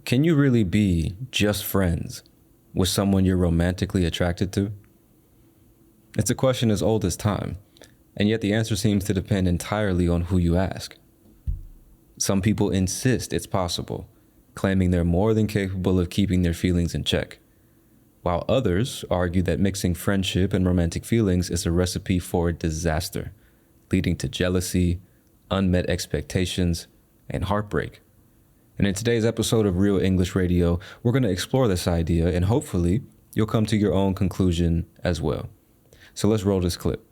Can you really be just friends with someone you're romantically attracted to? It's a question as old as time, and yet the answer seems to depend entirely on who you ask. Some people insist it's possible, claiming they're more than capable of keeping their feelings in check, while others argue that mixing friendship and romantic feelings is a recipe for disaster, leading to jealousy, unmet expectations, and heartbreak. And in today's episode of Real English Radio, we're going to explore this idea, and hopefully you'll come to your own conclusion as well. So let's roll this clip.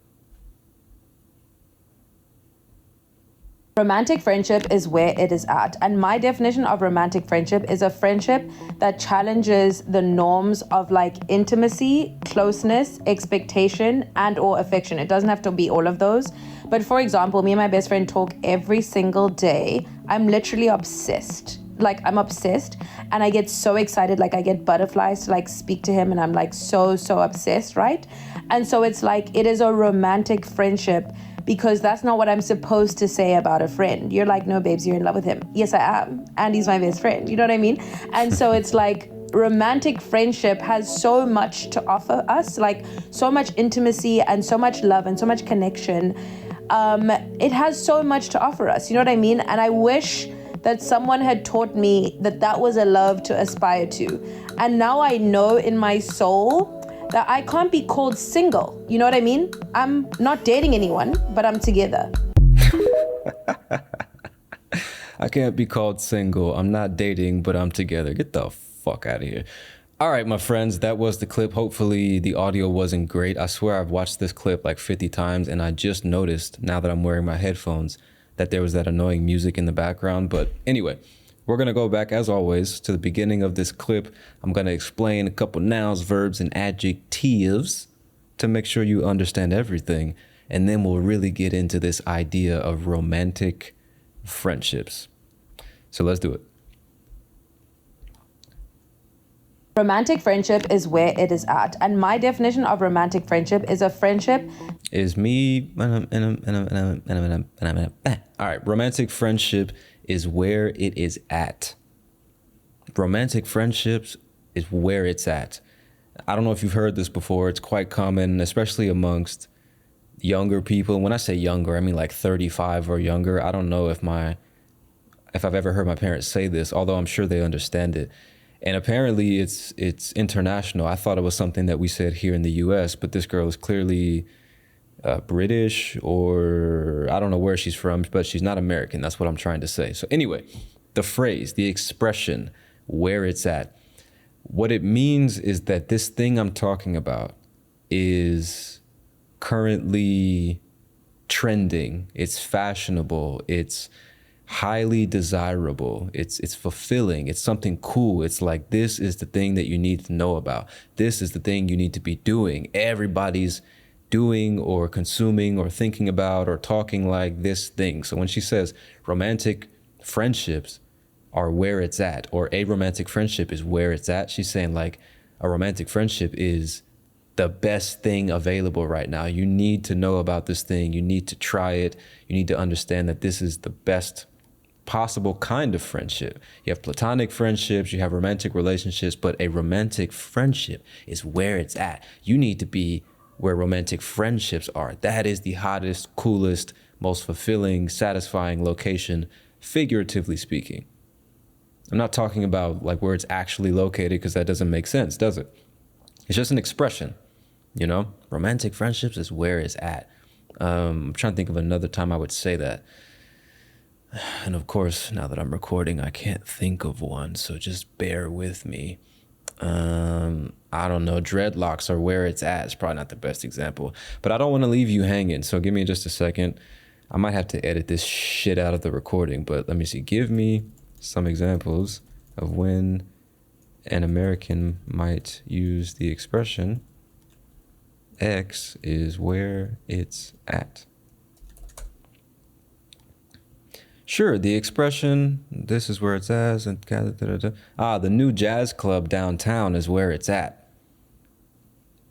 Romantic friendship is where it is at. And my definition of romantic friendship is a friendship that challenges the norms of like intimacy, closeness, expectation, and or affection. It doesn't have to be all of those. But for example, me and my best friend talk every single day. I'm literally obsessed. I'm obsessed and I get so excited. Like I get butterflies to like speak to him and I'm like so obsessed, right? And so it's like, it is a romantic friendship because that's not what I'm supposed to say about a friend. You're like, no, babes, you're in love with him. Yes, I am. And he's my best friend. You know what I mean? And so it's like romantic friendship has so much to offer us, like so much intimacy and so much love and so much connection. It has so much to offer us. You know what I mean? And I wish that someone had taught me that that was a love to aspire to. And now I know in my soul that I can't be called single. You know what I mean? I'm not dating anyone, but I'm together. I can't be called single. I'm not dating, but I'm together. Get the fuck out of here. All right, my friends, that was the clip. Hopefully the audio wasn't great. I swear I've watched this clip like 50 times and I just noticed now that I'm wearing my headphones that there was that annoying music in the background. But anyway, we're going to go back, as always, to the beginning of this clip. I'm going to explain a couple nouns, verbs, and adjectives to make sure you understand everything. And then we'll really get into this idea of romantic friendships. So let's do it. Romantic friendship is where it is at. And my definition of romantic friendship is a friendship is me. All right. Romantic friendship is where it is at. Romantic friendships is where it's at. I don't know if you've heard this before. It's quite common, especially amongst younger people. When I say younger, I mean like 35 or younger. I don't know if I've ever heard my parents say this, although I'm sure they understand it. And apparently it's international. I thought it was something that we said here in the US, but this girl is clearly British, or I don't know where she's from, but she's not American. That's what I'm trying to say. So anyway, the phrase, the expression, where it's at, what it means is that this thing I'm talking about is currently trending. It's fashionable. It's highly desirable. It's fulfilling. It's something cool. It's like, this is the thing that you need to know about. This is the thing you need to be doing. Everybody's doing or consuming or thinking about or talking like this thing. So when she says romantic friendships are where it's at, or a romantic friendship is where it's at, she's saying like a romantic friendship is the best thing available right now. You need to know about this thing. You need to try it. You need to understand that this is the best possible kind of friendship. You have platonic friendships, you have romantic relationships, but a romantic friendship is where it's at. You need to be where romantic friendships are. That is the hottest, coolest, most fulfilling, satisfying location, figuratively speaking. I'm not talking about like where it's actually located, because that doesn't make sense, does it? It's just an expression, you know? Romantic friendships is where it's at. I'm trying to think of another time I would say that. And of course, now that I'm recording, I can't think of one, so just bear with me. I don't know, dreadlocks are where it's at. It's probably not the best example, but I don't want to leave you hanging. So give me just a second. I might have to edit this shit out of the recording, but let me see. Give me some examples of when an American might use the expression X is where it's at. Sure, the expression, this is where it's at, and the new jazz club downtown is where it's at.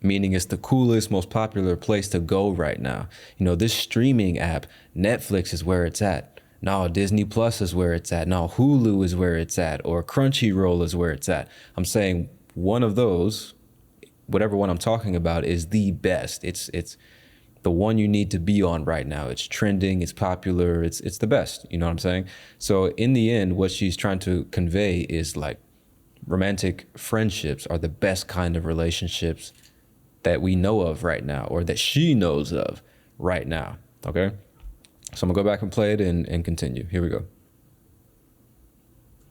Meaning it's the coolest, most popular place to go right now. You know, this streaming app, Netflix, is where it's at. No, Disney Plus is where it's at. No, Hulu is where it's at, or Crunchyroll is where it's at. I'm saying one of those, whatever one I'm talking about, is the best. It's the one you need to be on right now. It's trending, it's popular, it's the best. You know what I'm saying? So in the end, what she's trying to convey is like romantic friendships are the best kind of relationships that we know of right now, or that she knows of right now. Okay? So I'm gonna go back and play it and continue. Here we go.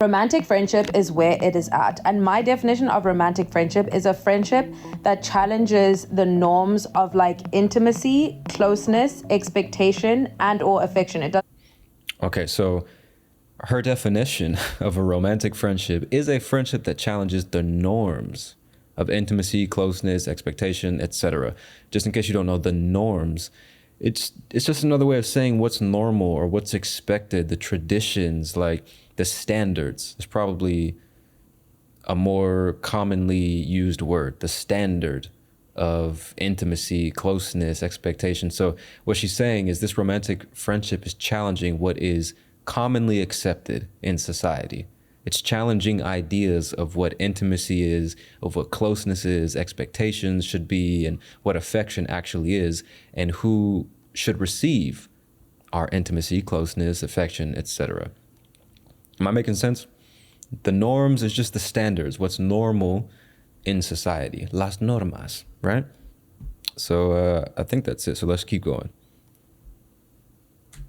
Romantic friendship is where it is at. And my definition of romantic friendship is a friendship that challenges the norms of like intimacy, closeness, expectation, and or affection. It does. Okay, so her definition of a romantic friendship is a friendship that challenges the norms of intimacy, closeness, expectation, etc. Just in case you don't know the norms, it's just another way of saying what's normal or what's expected, the traditions, like the standards. It's probably a more commonly used word, the standard of intimacy, closeness, expectation. So what she's saying is this romantic friendship is challenging what is commonly accepted in society. It's challenging ideas of what intimacy is, of what closeness is, expectations should be, and what affection actually is, and who should receive our intimacy, closeness, affection, etc. Am I making sense? The norms is just the standards, what's normal in society. Las normas, right? So I think that's it. So let's keep going.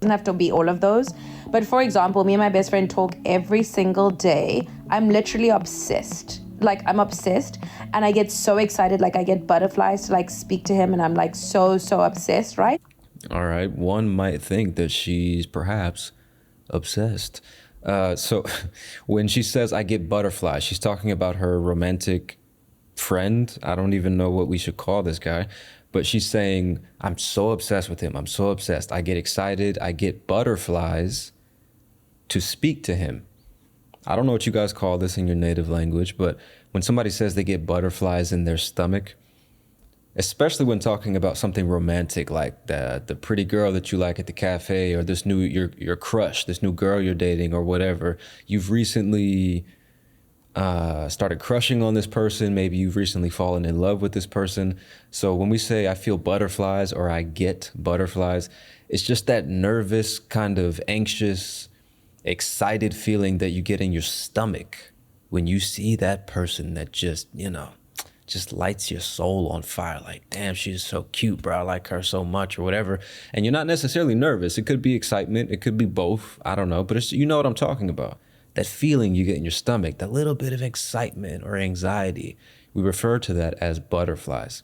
Doesn't have to be all of those. But for example, me and my best friend talk every single day. I'm literally obsessed. Like I'm obsessed and I get so excited. Like I get butterflies to like speak to him and I'm like so obsessed, right? All right. One might think that she's perhaps obsessed. So when she says I get butterflies, she's talking about her romantic friend. I don't even know what we should call this guy, but she's saying, I'm so obsessed with him. I'm so obsessed. I get excited. I get butterflies to speak to him. I don't know what you guys call this in your native language, but when somebody says they get butterflies in their stomach, especially when talking about something romantic like the pretty girl that you like at the cafe, or this new your crush, this new girl you're dating, or whatever, you've recently started crushing on this person. Maybe you've recently fallen in love with this person. So when we say I feel butterflies or I get butterflies, it's just that nervous, kind of anxious, excited feeling that you get in your stomach when you see that person that just, just lights your soul on fire. Like, damn, she's so cute, bro. I like her so much, or whatever. And you're not necessarily nervous. It could be excitement. It could be both. I don't know. But it's, you know what I'm talking about. That feeling you get in your stomach, that little bit of excitement or anxiety. We refer to that as butterflies.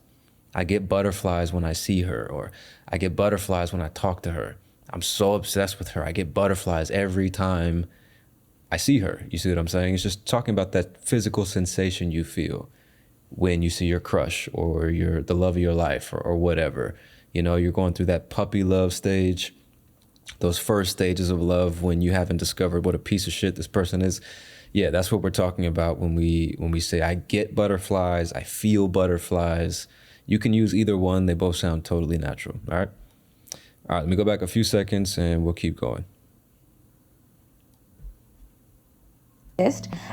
I get butterflies when I see her, or I get butterflies when I talk to her. I'm so obsessed with her. I get butterflies every time I see her. You see what I'm saying? It's just talking about that physical sensation you feel when you see your crush or the love of your life, or whatever. You're going through that puppy love stage, those first stages of love when you haven't discovered what a piece of shit this person is. Yeah, that's what we're talking about when we say I get butterflies, I feel butterflies. You can use either one. They both sound totally natural. All right, let me go back a few seconds and we'll keep going.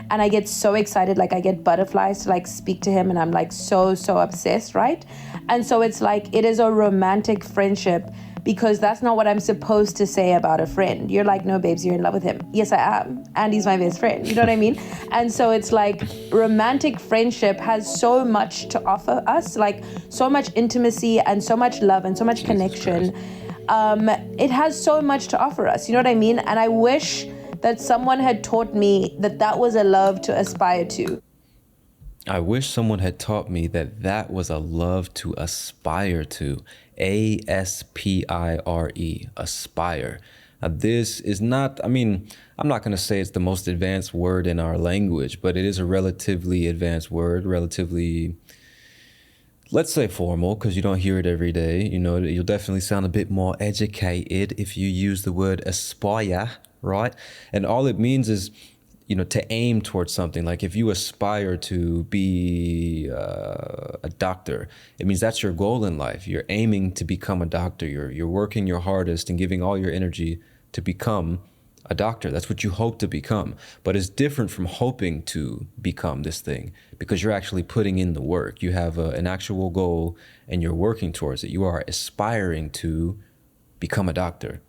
And I get so excited, like I get butterflies to like speak to him and I'm like so obsessed, right? And so it's like it is a romantic friendship, because that's not what I'm supposed to say about a friend. You're like, no babes, you're in love with him. Yes, I am, and he's my best friend. You know what I mean? And so it's like romantic friendship has so much to offer us, like so much intimacy and so much love and so much connection. It has so much to offer us, you know what I mean? And I wish that someone had taught me that was a love to aspire to. I wish someone had taught me that was a love to aspire to. ASPIRE, aspire. This is not, I'm not going to say it's the most advanced word in our language, but it is a relatively advanced word, relatively, let's say formal, because you don't hear it every day. You'll definitely sound a bit more educated if you use the word aspire, right? And all it means is, to aim towards something. Like if you aspire to be a doctor, it means that's your goal in life. You're aiming to become a doctor. You're working your hardest and giving all your energy to become a doctor. That's what you hope to become. But it's different from hoping to become this thing because you're actually putting in the work. You have an actual goal and you're working towards it. You are aspiring to become a doctor.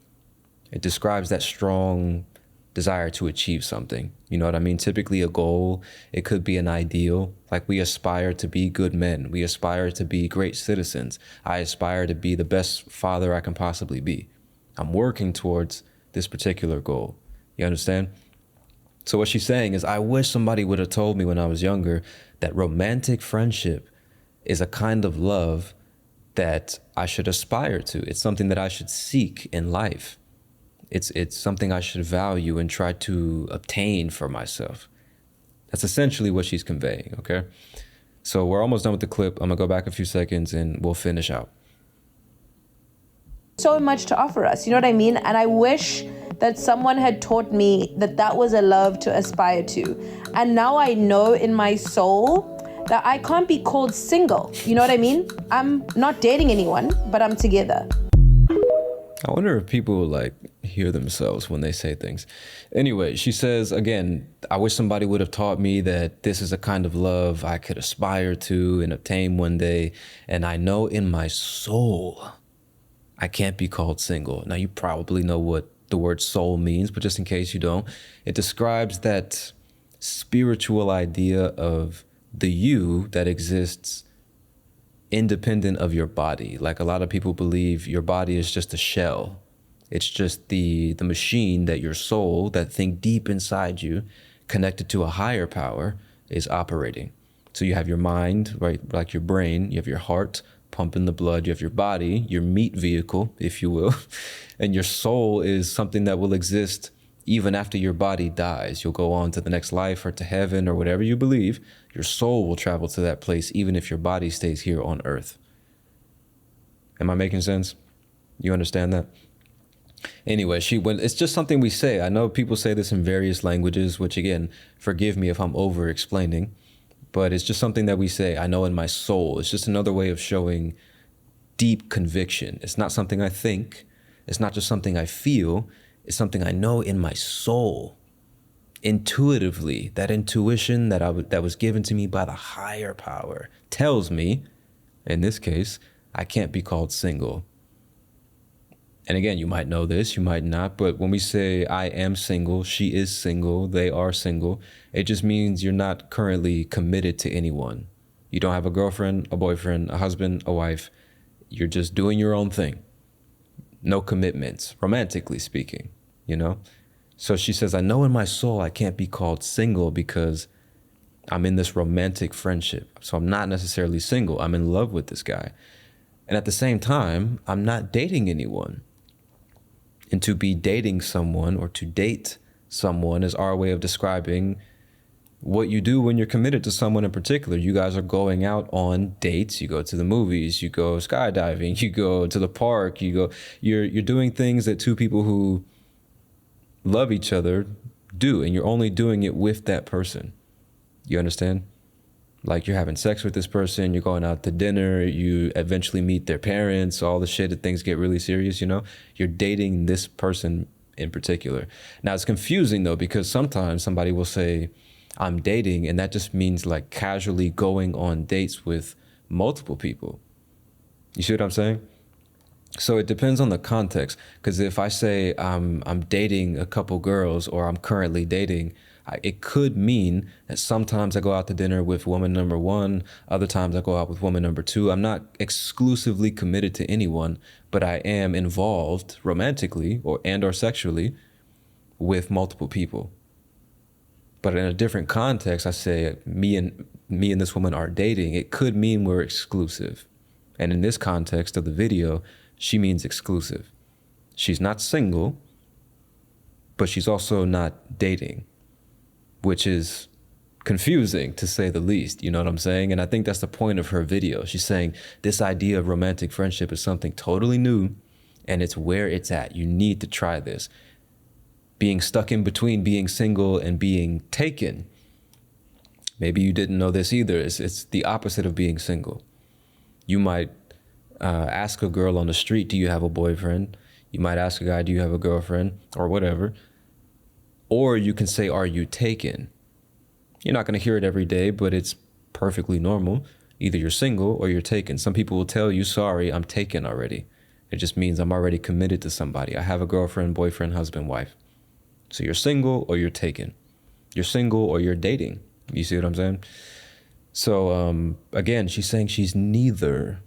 It describes that strong desire to achieve something. You know what I mean? Typically a goal, it could be an ideal. Like we aspire to be good men. We aspire to be great citizens. I aspire to be the best father I can possibly be. I'm working towards this particular goal. You understand? So what she's saying is, I wish somebody would have told me when I was younger that romantic friendship is a kind of love that I should aspire to. It's something that I should seek in life. It's something I should value and try to obtain for myself. That's essentially what she's conveying, okay? So we're almost done with the clip. I'm gonna go back a few seconds and we'll finish out. So much to offer us, you know what I mean? And I wish that someone had taught me that that was a love to aspire to. And now I know in my soul that I can't be called single, you know what I mean? I'm not dating anyone, but I'm together. I wonder if people like hear themselves when they say things. Anyway, she says, again, I wish somebody would have taught me that this is a kind of love I could aspire to and obtain one day. And I know in my soul, I can't be called single. Now, you probably know what the word soul means, but just in case you don't, it describes that spiritual idea of the you that exists independent of your body. Like a lot of people believe your body is just a shell. It's just the machine that your soul, that thing deep inside you, connected to a higher power, is operating. So you have your mind, right, like your brain, you have your heart pumping the blood, you have your body, your meat vehicle, if you will, and your soul is something that will exist even after your body dies. You'll go on to the next life or to heaven or whatever you believe. Your soul will travel to that place even if your body stays here on earth. Am I making sense? You understand that? Anyway, it's just something we say. I know people say this in various languages, which again, forgive me if I'm over explaining, but it's just something that we say. I know in my soul. It's just another way of showing deep conviction. It's not something I think. It's not just something I feel. It's something I know in my soul, intuitively. That intuition that was given to me by the higher power tells me, in this case, I can't be called single. And again, you might know this, you might not, but when we say I am single, she is single, they are single, it just means you're not currently committed to anyone. You don't have a girlfriend, a boyfriend, a husband, a wife. You're just doing your own thing. No commitments, romantically speaking, you know? So she says, I know in my soul I can't be called single because I'm in this romantic friendship. So I'm not necessarily single. I'm in love with this guy. And at the same time, I'm not dating anyone. And to be dating someone or to date someone is our way of describing what you do when you're committed to someone in particular. You guys are going out on dates. You go to the movies, you go skydiving, you go to the park, you're doing things that two people who love each other do, and you're only doing it with that person. You understand? Like you're having sex with this person, you're going out to dinner, you eventually meet their parents, all the shit that things get really serious, you know? You're dating this person in particular. Now it's confusing though, because sometimes somebody will say, I'm dating, and that just means like casually going on dates with multiple people. You see what I'm saying? So it depends on the context, because if I say I'm dating a couple girls or I'm currently dating, it could mean that sometimes I go out to dinner with woman number one, other times I go out with woman number two. I'm not exclusively committed to anyone, but I am involved romantically or sexually with multiple people. But in a different context, I say me and this woman are dating. It could mean we're exclusive. And in this context of the video, she means exclusive. She's not single, but she's also not dating, which is confusing to say the least. You know what I'm saying? And I think that's the point of her video. She's saying this idea of romantic friendship is something totally new, and it's where it's at. You need to try this. Being stuck in between being single and being taken. Maybe you didn't know this either. It's the opposite of being single. You might ask a girl on the street, do you have a boyfriend? You might ask a guy, do you have a girlfriend? Or whatever. Or you can say, are you taken? You're not going to hear it every day, but it's perfectly normal. Either you're single or you're taken. Some people will tell you, sorry, I'm taken already. It just means I'm already committed to somebody. I have a girlfriend, boyfriend, husband, wife. So you're single or you're taken. You're single or you're dating. You see what I'm saying? So again, she's saying she's neither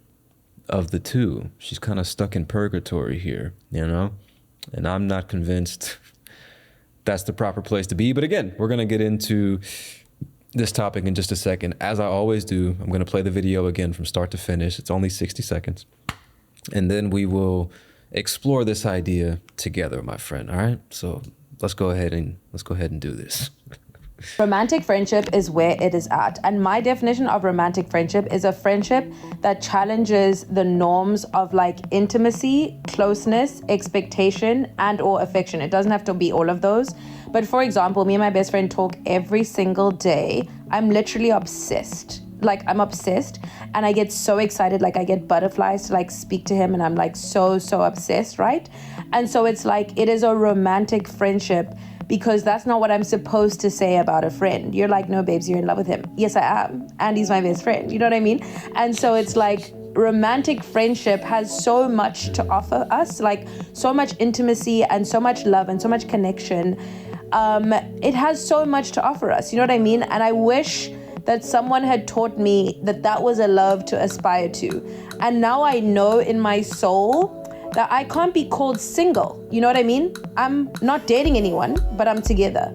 of the two. She's kind of stuck in purgatory here, you know? And I'm not convinced that's the proper place to be. But again, we're going to get into this topic in just a second. As I always do, I'm going to play the video again from start to finish. It's only 60 seconds. And then we will explore this idea together, my friend. All right? So let's go ahead and do this. Romantic friendship is where it is at. And my definition of romantic friendship is a friendship that challenges the norms of like intimacy, closeness, expectation, and or affection. It doesn't have to be all of those. But for example, me and my best friend talk every single day. I'm literally obsessed. Like I'm obsessed and I get so excited. Like I get butterflies to like speak to him and I'm like so obsessed, right? And so it's like, it is a romantic friendship because that's not what I'm supposed to say about a friend. You're like, no, babes, you're in love with him. Yes, I am. And he's my best friend. You know what I mean? And so it's like romantic friendship has so much to offer us, like so much intimacy and so much love and so much connection. It has so much to offer us. You know what I mean? And I wish that someone had taught me that that was a love to aspire to. And now I know in my soul that I can't be called single. You know what I mean? I'm not dating anyone, but I'm together.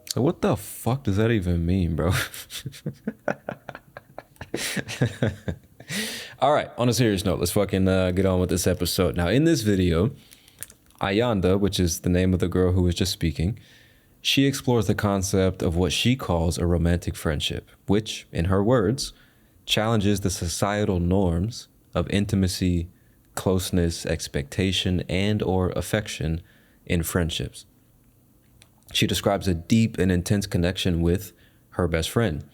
So what the fuck does that even mean, bro? All right, on a serious note, let's fucking get on with this episode. Now, in this video, Ayanda, which is the name of the girl who was just speaking, she explores the concept of what she calls a romantic friendship, which, in her words, challenges the societal norms of intimacy, closeness, expectation, and or affection in friendships. She describes a deep and intense connection with her best friend,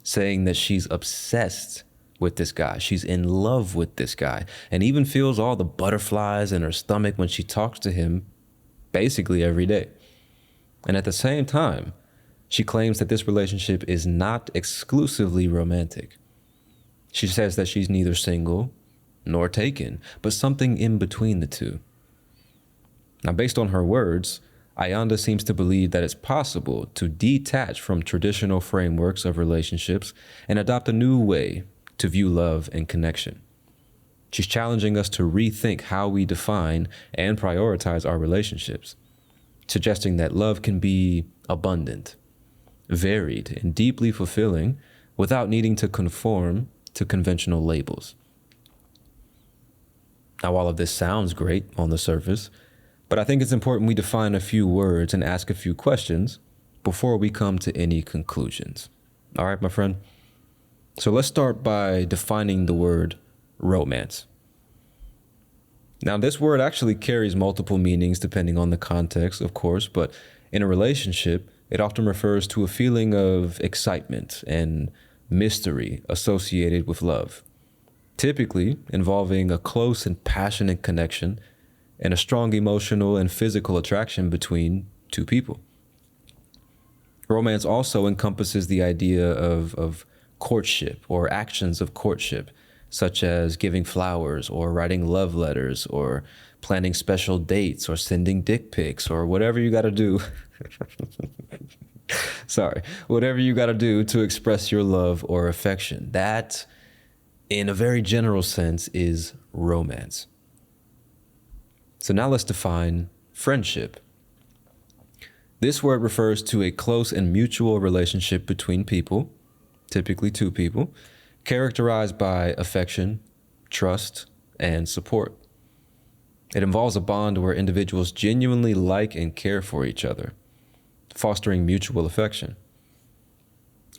saying that she's obsessed with this guy. She's in love with this guy and even feels all the butterflies in her stomach when she talks to him basically every day. And at the same time, she claims that this relationship is not exclusively romantic. She says that she's neither single nor taken, but something in between the two. Now, based on her words, Ayanda seems to believe that it's possible to detach from traditional frameworks of relationships and adopt a new way to view love and connection. She's challenging us to rethink how we define and prioritize our relationships, suggesting that love can be abundant, varied, and deeply fulfilling without needing to conform to conventional labels. Now, all of this sounds great on the surface, but I think it's important we define a few words and ask a few questions before we come to any conclusions. All right, my friend? So let's start by defining the word romance. Now, this word actually carries multiple meanings depending on the context, of course, but in a relationship, it often refers to a feeling of excitement and mystery associated with love, typically involving a close and passionate connection and a strong emotional and physical attraction between two people. Romance also encompasses the idea of courtship or actions of courtship, such as giving flowers or writing love letters or planning special dates or sending dick pics or whatever you got to do. Whatever you got to do to express your love or affection. That, in a very general sense, is romance. So now let's define friendship. This word refers to a close and mutual relationship between people, typically two people, characterized by affection, trust, and support. It involves a bond where individuals genuinely like and care for each other, fostering mutual affection.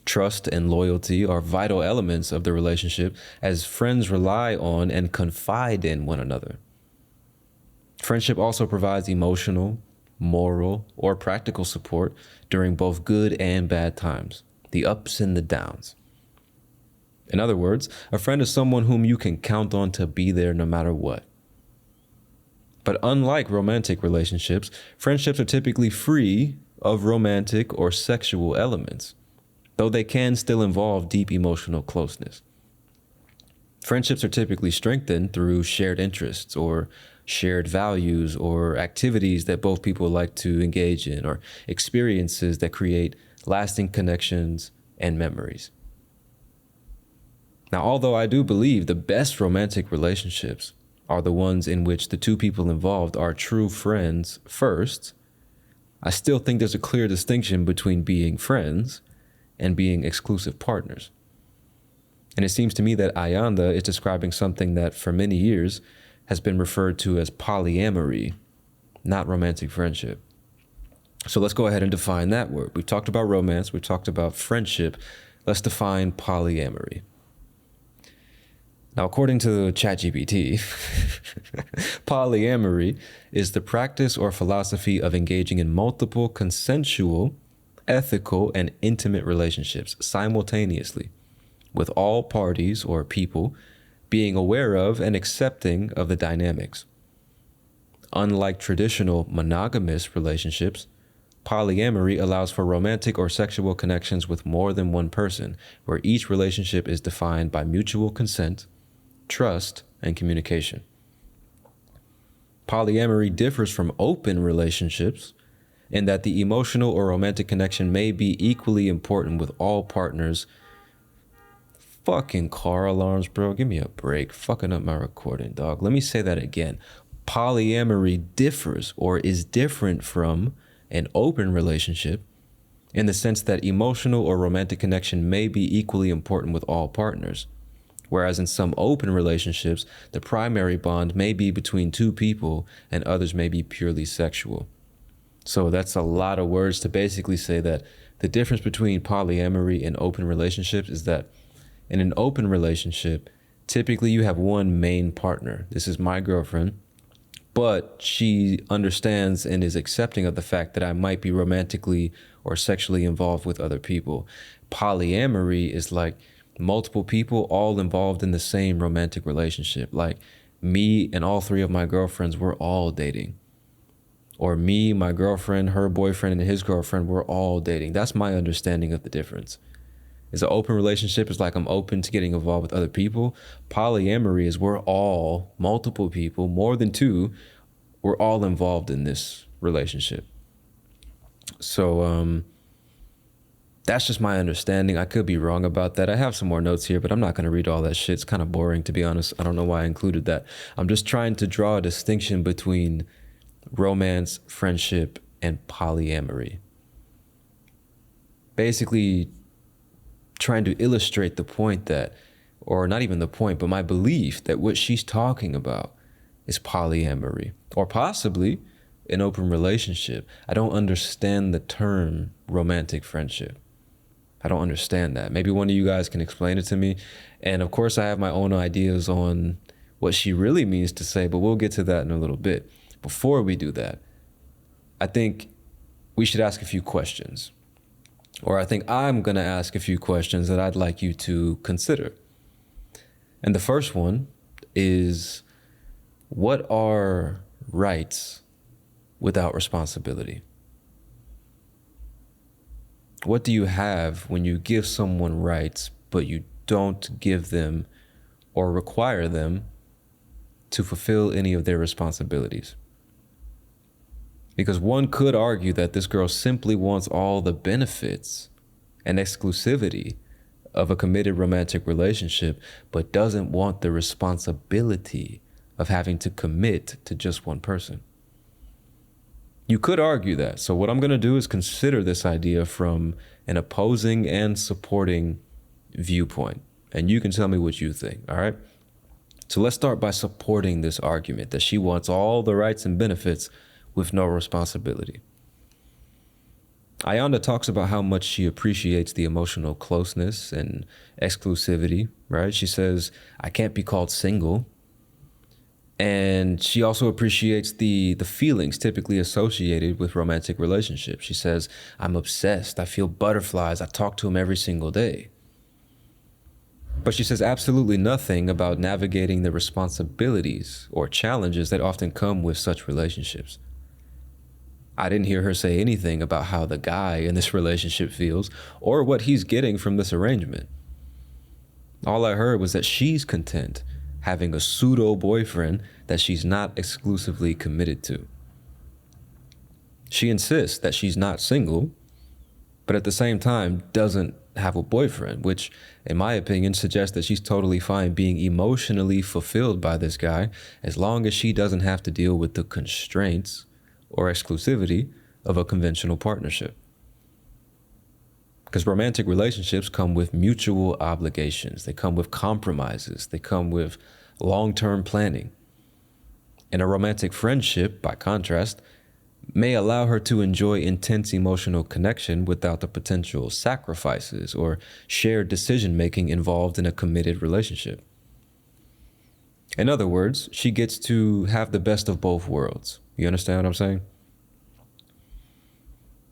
Trust and loyalty are vital elements of the relationship as friends rely on and confide in one another. Friendship also provides emotional, moral, or practical support during both good and bad times, the ups and the downs. In other words, a friend is someone whom you can count on to be there no matter what. But unlike romantic relationships, friendships are typically free of romantic or sexual elements, though they can still involve deep emotional closeness. Friendships are typically strengthened through shared interests or shared values or activities that both people like to engage in or experiences that create lasting connections and memories. Now, although I do believe the best romantic relationships are the ones in which the two people involved are true friends first, I still think there's a clear distinction between being friends and being exclusive partners. And it seems to me that Ayanda is describing something that for many years has been referred to as polyamory, not romantic friendship. So let's go ahead and define that word. We've talked about romance, we've talked about friendship. Let's define polyamory. Now, according to ChatGPT, polyamory is the practice or philosophy of engaging in multiple consensual, ethical, and intimate relationships simultaneously, with all parties or people being aware of and accepting of the dynamics. Unlike traditional monogamous relationships, polyamory allows for romantic or sexual connections with more than one person, where each relationship is defined by mutual consent, trust, and communication. Polyamory differs from open relationships in that the emotional or romantic connection may be equally important with all partners. Fucking car alarms, bro. Give me a break. Fucking up my recording, dog. Let me say that again. Polyamory differs or is different from an open relationship in the sense that emotional or romantic connection may be equally important with all partners. Whereas in some open relationships, the primary bond may be between two people and others may be purely sexual. So that's a lot of words to basically say that the difference between polyamory and open relationships is that in an open relationship, typically you have one main partner. This is my girlfriend, but she understands and is accepting of the fact that I might be romantically or sexually involved with other people. Polyamory is like multiple people all involved in the same romantic relationship. Like me and all three of my girlfriends, we're all dating. Or me, my girlfriend, her boyfriend, and his girlfriend, we're all dating. That's my understanding of the difference. Is an open relationship is like I'm open to getting involved with other people. Polyamory is we're all, multiple people, more than two, we're all involved in this relationship. So that's just my understanding. I could be wrong about that. I have some more notes here, but I'm not going to read all that shit. It's kind of boring, to be honest. I don't know why I included that. I'm just trying to draw a distinction between romance, friendship, and polyamory. Basically, trying to illustrate the point that, or not even the point, but my belief that what she's talking about is polyamory, or possibly an open relationship. I don't understand the term romantic friendship. I don't understand that. Maybe one of you guys can explain it to me. And of course, I have my own ideas on what she really means to say, but we'll get to that in a little bit. Before we do that, I think we should ask a few questions. Or I think I'm going to ask a few questions that I'd like you to consider. And the first one is, what are rights without responsibility? What do you have when you give someone rights, but you don't give them or require them to fulfill any of their responsibilities? Because one could argue that this girl simply wants all the benefits and exclusivity of a committed romantic relationship, but doesn't want the responsibility of having to commit to just one person. You could argue that. So what I'm going to do is consider this idea from an opposing and supporting viewpoint. And you can tell me what you think, all right? So let's start by supporting this argument that she wants all the rights and benefits with no responsibility. Ayanda talks about how much she appreciates the emotional closeness and exclusivity, right? She says, I can't be called single. And she also appreciates the feelings typically associated with romantic relationships. She says, I'm obsessed. I feel butterflies. I talk to him every single day. But she says absolutely nothing about navigating the responsibilities or challenges that often come with such relationships. I didn't hear her say anything about how the guy in this relationship feels or what he's getting from this arrangement. All I heard was that she's content having a pseudo boyfriend that she's not exclusively committed to. She insists that she's not single, but at the same time doesn't have a boyfriend, which in my opinion suggests that she's totally fine being emotionally fulfilled by this guy as long as she doesn't have to deal with the constraints or exclusivity of a conventional partnership. Because romantic relationships come with mutual obligations. They come with compromises. They come with long-term planning. And a romantic friendship, by contrast, may allow her to enjoy intense emotional connection without the potential sacrifices or shared decision-making involved in a committed relationship. In other words, she gets to have the best of both worlds. You understand what I'm saying?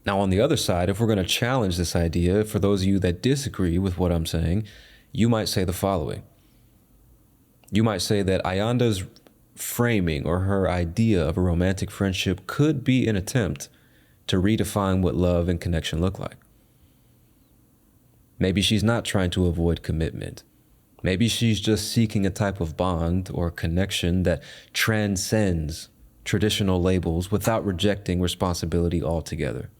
Now, on the other side, if we're going to challenge this idea, for those of you that disagree with what I'm saying, you might say the following. You might say that Ayanda's framing or her idea of a romantic friendship could be an attempt to redefine what love and connection look like. Maybe she's not trying to avoid commitment. Maybe she's just seeking a type of bond or connection that transcends traditional labels without rejecting responsibility altogether.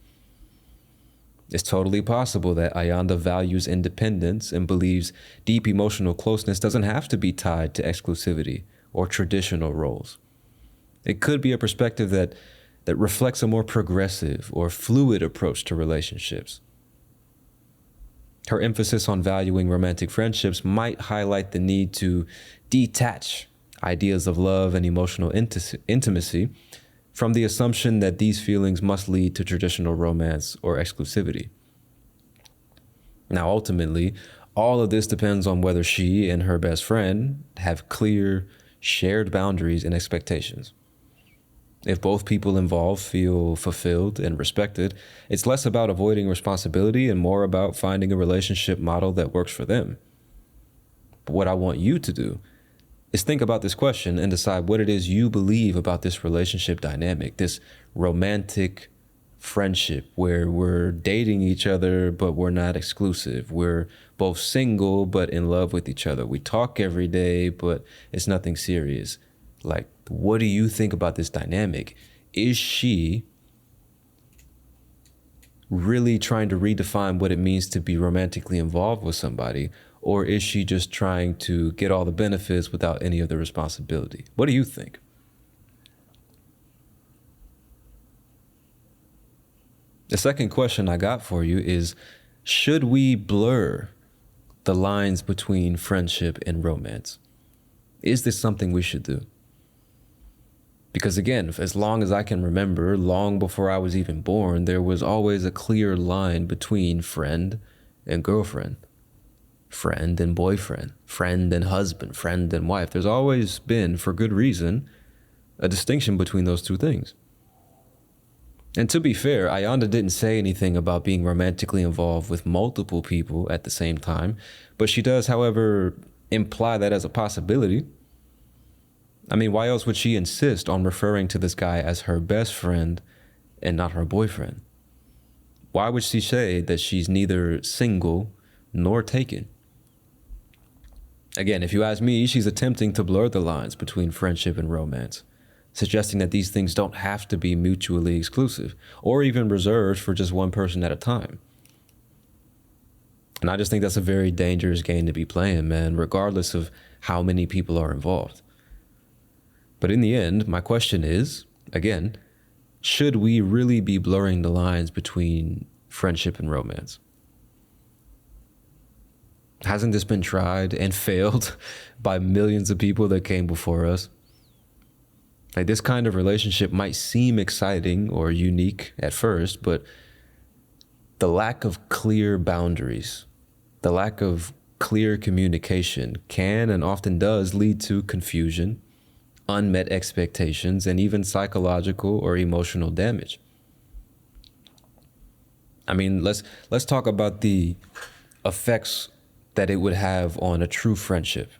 It's totally possible that Ayanda values independence and believes deep emotional closeness doesn't have to be tied to exclusivity or traditional roles. It could be a perspective that reflects a more progressive or fluid approach to relationships. Her emphasis on valuing romantic friendships might highlight the need to detach ideas of love and emotional intimacy from the assumption that these feelings must lead to traditional romance or exclusivity. Now, ultimately, all of this depends on whether she and her best friend have clear, shared boundaries and expectations. If both people involved feel fulfilled and respected, it's less about avoiding responsibility and more about finding a relationship model that works for them. But what I want you to do is think about this question and decide what it is you believe about this relationship dynamic, this romantic friendship where we're dating each other, but we're not exclusive. We're both single, but in love with each other. We talk every day, but it's nothing serious. Like, what do you think about this dynamic? Is she really trying to redefine what it means to be romantically involved with somebody? Or is she just trying to get all the benefits without any of the responsibility? What do you think? The second question I got for you is, should we blur the lines between friendship and romance? Is this something we should do? Because again, as long as I can remember, long before I was even born, there was always a clear line between friend and girlfriend. Friend and boyfriend, friend and husband, friend and wife. There's always been, for good reason, a distinction between those two things. And to be fair, Ayanda didn't say anything about being romantically involved with multiple people at the same time, but she does, however, imply that as a possibility. I mean, why else would she insist on referring to this guy as her best friend and not her boyfriend? Why would she say that she's neither single nor taken? Again, if you ask me, she's attempting to blur the lines between friendship and romance, suggesting that these things don't have to be mutually exclusive or even reserved for just one person at a time. And I just think that's a very dangerous game to be playing, man, regardless of how many people are involved. But in the end, my question is, again, should we really be blurring the lines between friendship and romance? Hasn't this been tried and failed by millions of people that came before us? Like, this kind of relationship might seem exciting or unique at first, but the lack of clear boundaries, the lack of clear communication can and often does lead to confusion, unmet expectations, and even psychological or emotional damage. I mean, let's talk about the effects that it would have on a true friendship.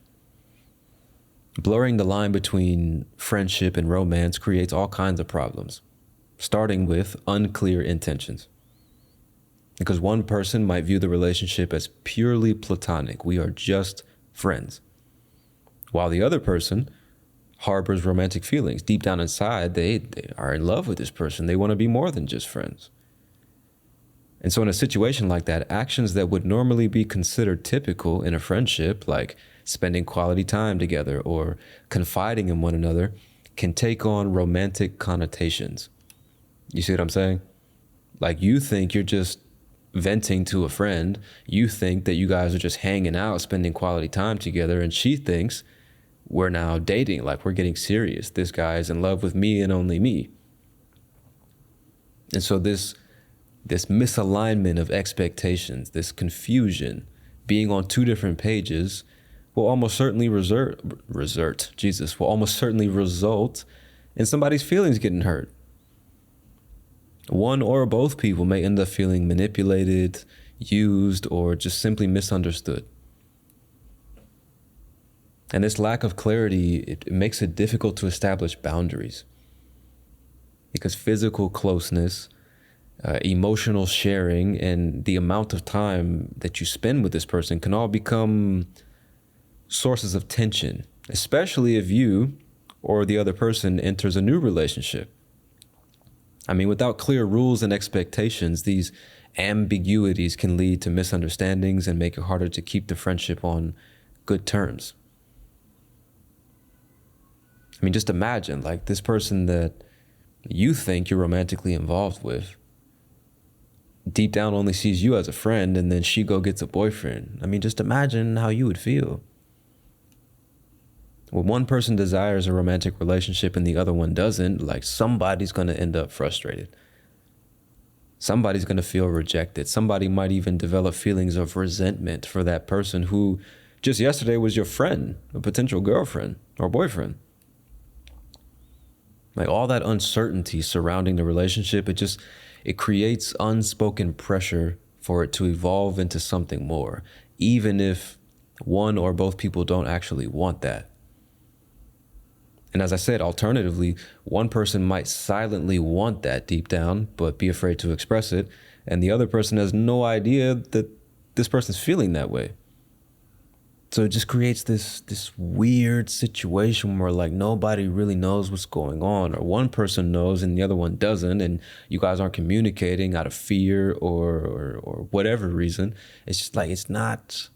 Blurring the line between friendship and romance creates all kinds of problems, starting with unclear intentions. Because one person might view the relationship as purely platonic. We are just friends. While the other person harbors romantic feelings. Deep down inside, they are in love with this person. They want to be more than just friends. And so in a situation like that, actions that would normally be considered typical in a friendship, like spending quality time together or confiding in one another, can take on romantic connotations. You see what I'm saying? Like, you think you're just venting to a friend. You think that you guys are just hanging out, spending quality time together. And she thinks we're now dating, like we're getting serious. This guy is in love with me and only me. And so this misalignment of expectations, this confusion, being on two different pages will almost certainly result in somebody's feelings getting hurt. One or both people may end up feeling manipulated, used, or just simply misunderstood. And this lack of clarity, it makes it difficult to establish boundaries. Because physical closeness, emotional sharing, and the amount of time that you spend with this person can all become sources of tension, especially if you or the other person enters a new relationship. I mean, without clear rules and expectations, these ambiguities can lead to misunderstandings and make it harder to keep the friendship on good terms. I mean, just imagine, like, this person that you think you're romantically involved with, deep down only sees you as a friend, and then she gets a boyfriend. I mean, just imagine how you would feel. When one person desires a romantic relationship and the other one doesn't, like, somebody's going to end up frustrated. Somebody's going to feel rejected. Somebody might even develop feelings of resentment for that person who just yesterday was your friend, a potential girlfriend or boyfriend. Like, all that uncertainty surrounding the relationship, it creates unspoken pressure for it to evolve into something more, even if one or both people don't actually want that. And as I said, alternatively, one person might silently want that deep down, but be afraid to express it. And the other person has no idea that this person's feeling that way. So it just creates this weird situation where, like, nobody really knows what's going on, or one person knows and the other one doesn't, and you guys aren't communicating out of fear or whatever reason. It's just like, it's not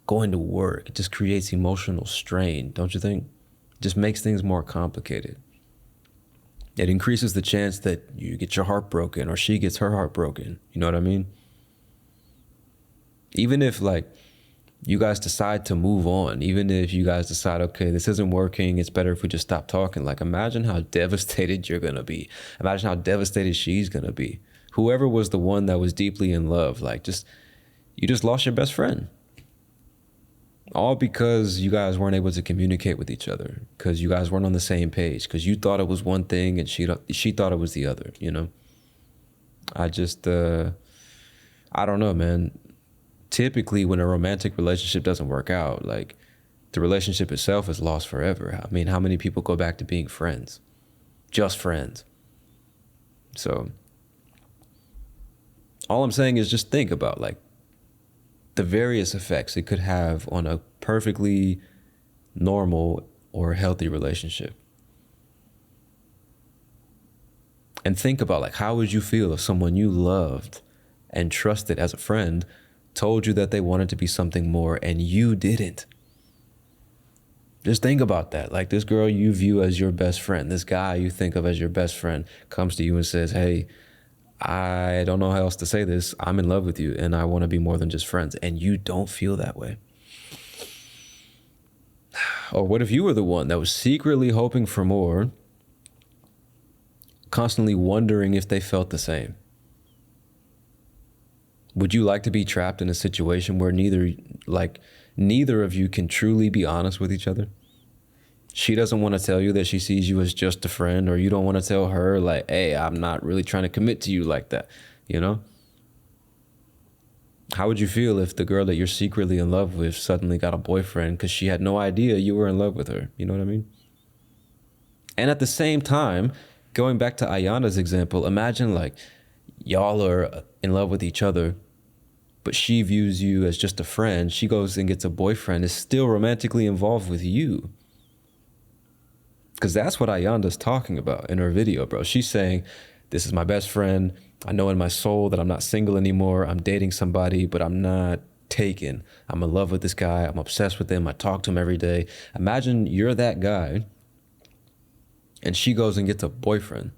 going to work. It just creates emotional strain, don't you think? It just makes things more complicated. It increases the chance that you get your heart broken or she gets her heart broken. You know what I mean? Even if, like, you guys decide to move on, even if you guys decide, okay, this isn't working, it's better if we just stop talking. Like, imagine how devastated you're going to be. Imagine how devastated she's going to be. Whoever was the one that was deeply in love, like, you just lost your best friend. All because you guys weren't able to communicate with each other, because you guys weren't on the same page, because you thought it was one thing and she thought it was the other, you know? I don't know, man. Typically, when a romantic relationship doesn't work out, like, the relationship itself is lost forever. I mean, how many people go back to being friends? Just friends. So all I'm saying is just think about, like, the various effects it could have on a perfectly normal or healthy relationship. And think about, like, how would you feel if someone you loved and trusted as a friend told you that they wanted to be something more and you didn't? Just think about that. Like, this girl you view as your best friend, this guy you think of as your best friend, comes to you and says, hey, I don't know how else to say this. I'm in love with you and I want to be more than just friends. And you don't feel that way. Or what if you were the one that was secretly hoping for more, constantly wondering if they felt the same? Would you like to be trapped in a situation where neither of you can truly be honest with each other? She doesn't want to tell you that she sees you as just a friend, or you don't want to tell her, like, hey, I'm not really trying to commit to you like that, you know? How would you feel if the girl that you're secretly in love with suddenly got a boyfriend because she had no idea you were in love with her? You know what I mean? And at the same time, going back to Ayana's example, imagine like y'all are in love with each other, but she views you as just a friend. She goes and gets a boyfriend, is still romantically involved with you. Because that's what Ayanda's talking about in her video, bro. She's saying, this is my best friend. I know in my soul that I'm not single anymore. I'm dating somebody, but I'm not taken. I'm in love with this guy. I'm obsessed with him. I talk to him every day. Imagine you're that guy and she goes and gets a boyfriend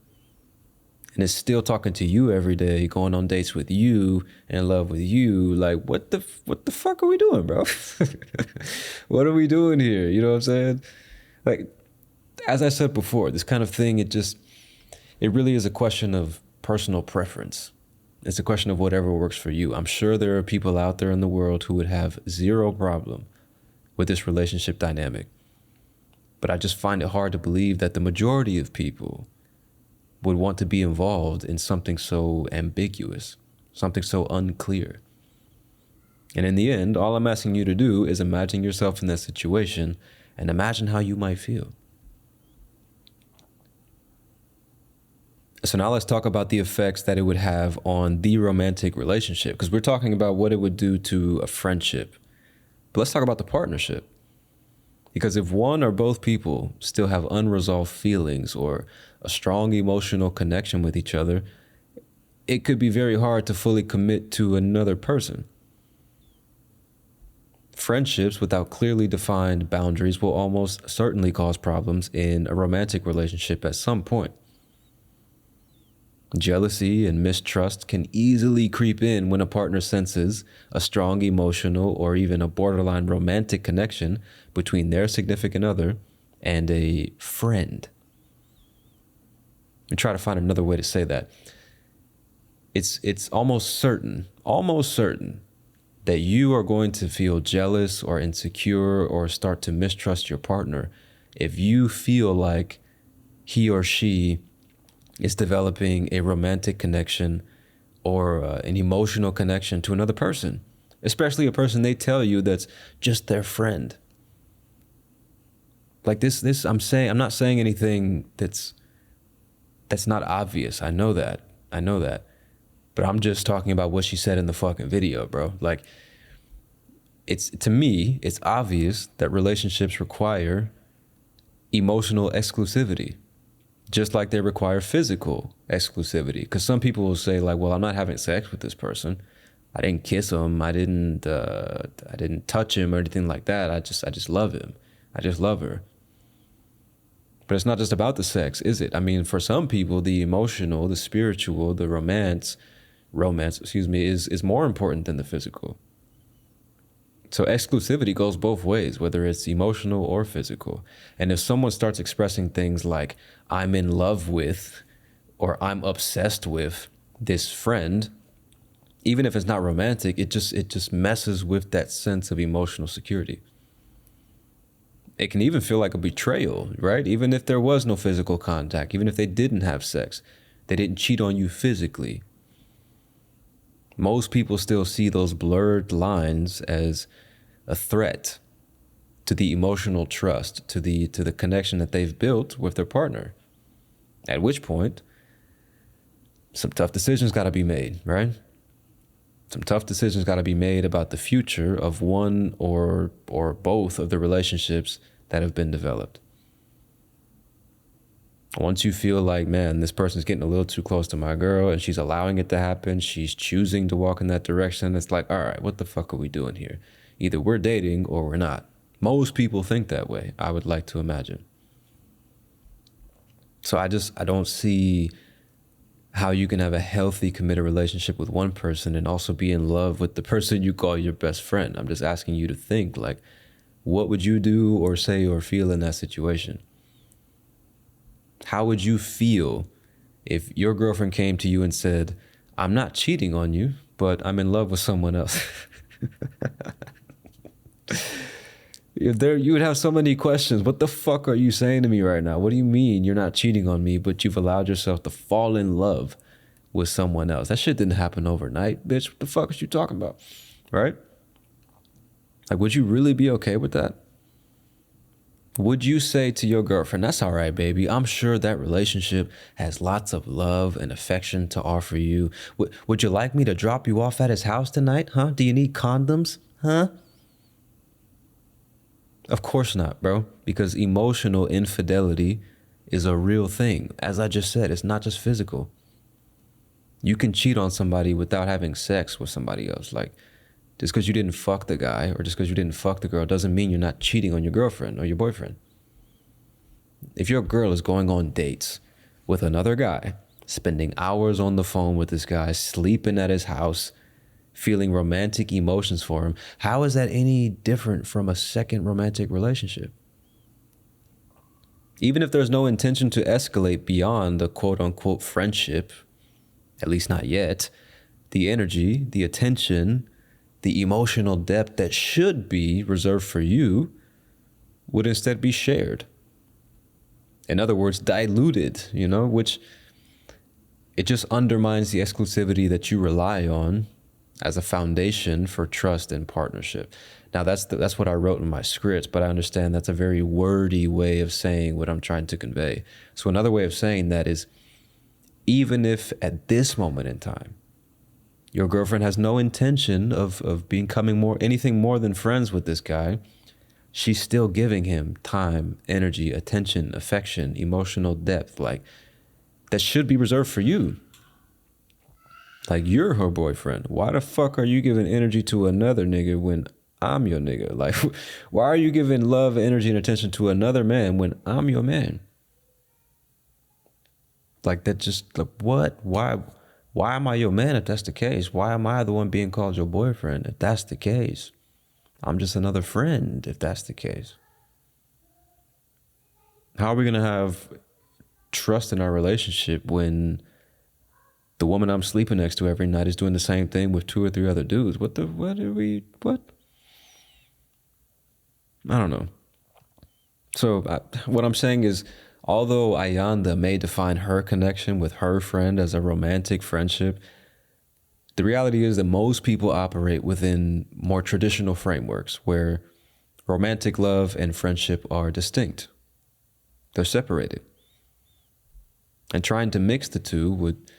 and is still talking to you every day, going on dates with you, and in love with you. Like, what the fuck are we doing, bro? What are we doing here? You know what I'm saying? Like, as I said before, this kind of thing, it really is a question of personal preference. It's a question of whatever works for you. I'm sure there are people out there in the world who would have zero problem with this relationship dynamic. But I just find it hard to believe that the majority of people would want to be involved in something so ambiguous, something so unclear. And in the end, all I'm asking you to do is imagine yourself in that situation and imagine how you might feel. So now let's talk about the effects that it would have on the romantic relationship, because we're talking about what it would do to a friendship. But let's talk about the partnership. Because if one or both people still have unresolved feelings or a strong emotional connection with each other, it could be very hard to fully commit to another person. Friendships without clearly defined boundaries will almost certainly cause problems in a romantic relationship at some point. Jealousy and mistrust can easily creep in when a partner senses a strong emotional or even a borderline romantic connection between their significant other and a friend. And try to find another way to say that. It's almost certain that you are going to feel jealous or insecure or start to mistrust your partner if you feel like he or she is developing a romantic connection or an emotional connection to another person, especially a person they tell you that's just their friend. Like this, I'm not saying anything that's not obvious. I know that. But I'm just talking about what she said in the fucking video, bro. Like, to me, it's obvious that relationships require emotional exclusivity, just like they require physical exclusivity. Because some people will say, like, well, I'm not having sex with this person. I didn't kiss him. I didn't touch him or anything like that. I just love him. I just love her. But it's not just about the sex, is it? I mean, for some people, the emotional, the spiritual, the romance, is more important than the physical. So exclusivity goes both ways, whether it's emotional or physical. And if someone starts expressing things like, I'm in love with, or I'm obsessed with this friend, even if it's not romantic, it just messes with that sense of emotional security. It can even feel like a betrayal, right? Even if there was no physical contact, even if they didn't have sex, they didn't cheat on you physically. Most people still see those blurred lines as a threat to the emotional trust, to the connection that they've built with their partner. At which point, some tough decisions got to be made, right? Some tough decisions got to be made about the future of one or both of the relationships that have been developed. Once you feel like, man, this person's getting a little too close to my girl and she's allowing it to happen, she's choosing to walk in that direction, it's like, all right, what the fuck are we doing here? Either we're dating or we're not. Most people think that way, I would like to imagine. So I don't see how you can have a healthy, committed relationship with one person and also be in love with the person you call your best friend. I'm just asking you to think, like, what would you do or say or feel in that situation? How would you feel if your girlfriend came to you and said, I'm not cheating on you, but I'm in love with someone else? You would have so many questions. What the fuck are you saying to me right now? What do you mean you're not cheating on me, but you've allowed yourself to fall in love with someone else. That shit didn't happen overnight, bitch. What the fuck is you talking about? Right? Like, would you really be okay with that? Would you say to your girlfriend, that's all right, baby. I'm sure that relationship has lots of love and affection to offer you. Would you like me to drop you off at his house tonight? Huh? Do you need condoms? Huh? Of course not, bro. Because emotional infidelity is a real thing. As I just said, it's not just physical. You can cheat on somebody without having sex with somebody else. Like, just because you didn't fuck the guy or just because you didn't fuck the girl doesn't mean you're not cheating on your girlfriend or your boyfriend. If your girl is going on dates with another guy, spending hours on the phone with this guy, sleeping at his house, feeling romantic emotions for him, how is that any different from a second romantic relationship? Even if there's no intention to escalate beyond the quote unquote friendship, at least not yet, the energy, the attention, the emotional depth that should be reserved for you would instead be shared. In other words, diluted, which it just undermines the exclusivity that you rely on as a foundation for trust and partnership. Now, that's what I wrote in my scripts, but I understand that's a very wordy way of saying what I'm trying to convey. So another way of saying that is, even if at this moment in time, your girlfriend has no intention of becoming anything more than friends with this guy, she's still giving him time, energy, attention, affection, emotional depth, like that should be reserved for you. Like, you're her boyfriend. Why the fuck are you giving energy to another nigga when I'm your nigga? Like, why are you giving love, energy, and attention to another man when I'm your man? Like, that just, like, what? Why am I your man if that's the case? Why am I the one being called your boyfriend if that's the case? I'm just another friend if that's the case. How are we going to have trust in our relationship when the woman I'm sleeping next to every night is doing the same thing with 2 or 3 other dudes? What? I don't know. So what I'm saying is, although Ayanda may define her connection with her friend as a romantic friendship, the reality is that most people operate within more traditional frameworks where romantic love and friendship are distinct. They're separated. And trying to mix the two would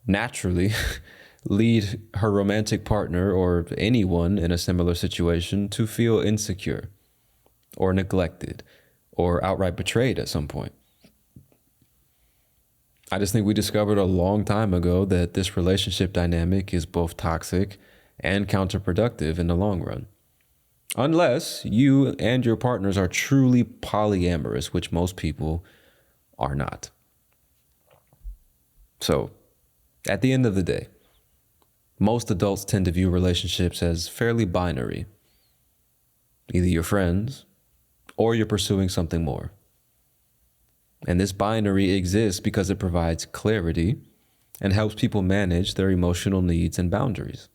naturally lead her romantic partner or anyone in a similar situation to feel insecure or neglected or outright betrayed at some point. I just think we discovered a long time ago that this relationship dynamic is both toxic and counterproductive in the long run. Unless you and your partners are truly polyamorous, which most people are not. So, at the end of the day, most adults tend to view relationships as fairly binary. Either you're friends or you're pursuing something more. And this binary exists because it provides clarity and helps people manage their emotional needs and boundaries.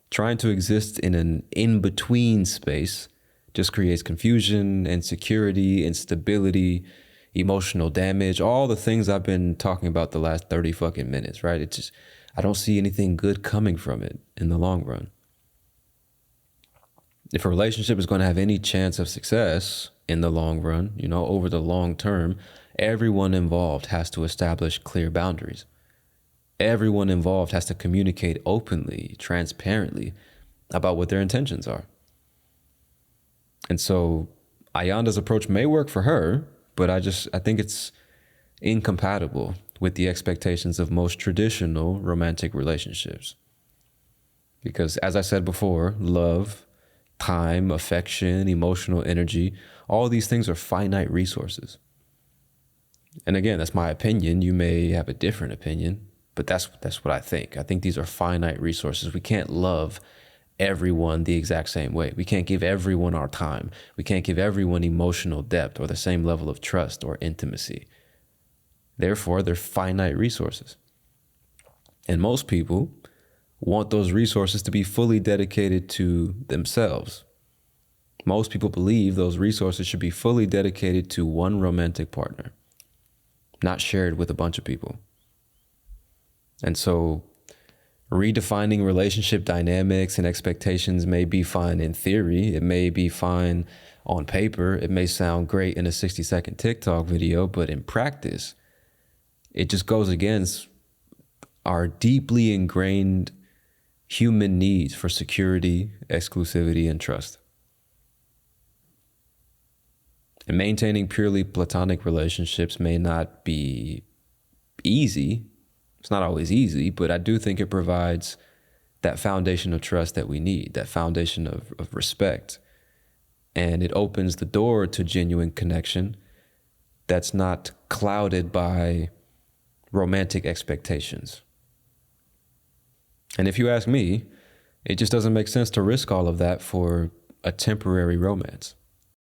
Trying to exist in an in-between space just creates confusion, insecurity, instability, emotional damage, all the things I've been talking about the last 30 fucking minutes, right? It's just, I don't see anything good coming from it in the long run. If a relationship is going to have any chance of success in the long run, over the long term, everyone involved has to establish clear boundaries. Everyone involved has to communicate openly, transparently about what their intentions are. And so Ayanda's approach may work for her, but I think it's incompatible with the expectations of most traditional romantic relationships. Because as I said before, love, time, affection, emotional energy, all these things are finite resources. And again, that's my opinion. You may have a different opinion, but that's what I think. I think these are finite resources. We can't love everyone the exact same way. We can't give everyone our time. We can't give everyone emotional depth or the same level of trust or intimacy. Therefore, they're finite resources. And most people want those resources to be fully dedicated to themselves. Most people believe those resources should be fully dedicated to one romantic partner, not shared with a bunch of people. And so redefining relationship dynamics and expectations may be fine in theory. It may be fine on paper. It may sound great in a 60-second TikTok video, but in practice, it just goes against our deeply ingrained human needs for security, exclusivity, and trust. And maintaining purely platonic relationships may not be easy. It's not always easy, but I do think it provides that foundation of trust that we need, that foundation of respect. And it opens the door to genuine connection that's not clouded by romantic expectations. And if you ask me, it just doesn't make sense to risk all of that for a temporary romance.